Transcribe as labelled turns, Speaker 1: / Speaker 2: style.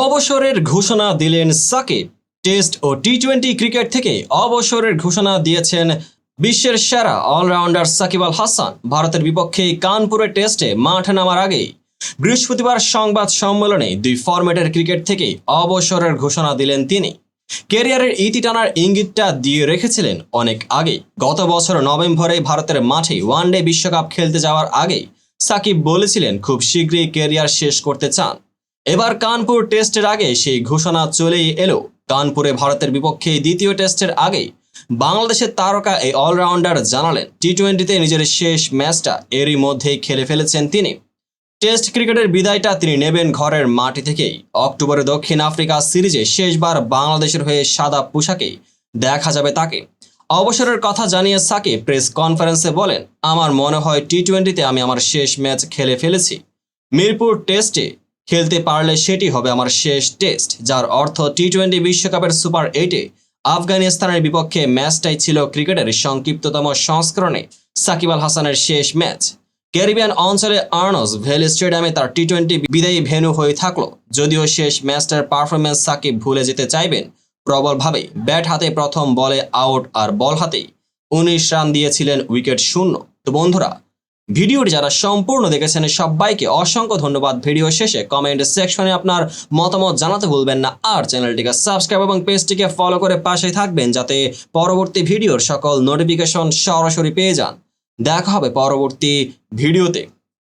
Speaker 1: অবসরের ঘোষণা দিলেন সাকিব। টেস্ট ও টি-20 ক্রিকেট থেকে অবসরের ঘোষণা দিয়েছেন বিশ্বের সেরা অলরাউন্ডার সাকিব আল হাসান। ভারতের বিপক্ষে কানপুরের টেস্টে মাঠে নামার আগেই বৃহস্পতিবার সংবাদ সম্মেলনে দুই ফরম্যাটের ক্রিকেট থেকে অবসরের ঘোষণা দিলেন তিনি। ক্যারিয়ারের ইতি টানার ইঙ্গিতটা দিয়ে রেখেছিলেন অনেক আগেই। গত বছর নভেম্বরে ভারতের মাঠে ওয়ানডে বিশ্বকাপ খেলতে যাওয়ার আগেই সাকিব বলেছিলেন খুব শীঘ্রই ক্যারিয়ার শেষ করতে চান। এবার কানপুর টেস্টের আগে সেই ঘোষণা চলেই এলো। কানপুরে ভারতের বিপক্ষে দ্বিতীয় টেস্টের আগেই বাংলাদেশের তারকা এই অলরাউন্ডার জানালেন টি-20তে নিজের শেষ ম্যাচটা এরই মধ্যেই খেলে ফেলেছেন তিনি। টেস্ট ক্রিকেটের বিদায়টা তিনি নেবেন ঘরের মাটি থেকেই। অক্টোবরে দক্ষিণ আফ্রিকা সিরিজে শেষবার বাংলাদেশের হয়ে সাদা পোশাকেই দেখা যাবে তাকে। অবসরের কথা জানিয়ে সাকিব প্রেস কনফারেন্সে বলেন, আমার মনে হয় টি-20তে আমি আমার শেষ ম্যাচ খেলে ফেলেছি। মিরপুর টেস্টে খেলতে পারলে সেটি হবে আমার শেষ টেস্ট, যার অর্থ টি-20 বিশ্বকাপের সুপার 8-এ আফগানিস্তানের বিপক্ষে ম্যাচটাই ছিল ক্রিকেটের সংক্ষিপ্ততম সংস্করণে সাকিব আল হাসানের শেষ ম্যাচ। ক্যারিবিয়ান অঞ্চলে আর্নস ভ্যালি স্টেডিয়ামে তার টি-20 বিদায়ী ভেন্যু হয়ে থাকলো। যদিও শেষ ম্যাচটার পারফরমেন্স সাকিব ভুলে যেতে চাইবেন প্রবলভাবে। ব্যাট হাতে প্রথম বলে আউট আর বল হাতেই 19 রান দিয়েছিলেন উইকেট শূন্য। তো বন্ধুরা, ভিডিওটি যারা সম্পূর্ণ দেখেছেন সবাইকে অসংখ্য ধন্যবাদ। ভিডিও শেষে কমেন্ট সেকশনে আপনার মতামত জানাতে ভুলবেন না। আর চ্যানেলটিকে সাবস্ক্রাইব এবং পেজটিকে ফলো করে পাশে থাকবেন যাতে পরবর্তী ভিডিওর সকল নোটিফিকেশন সরাসরি পেয়ে যান। দেখা হবে পরবর্তী ভিডিওতে।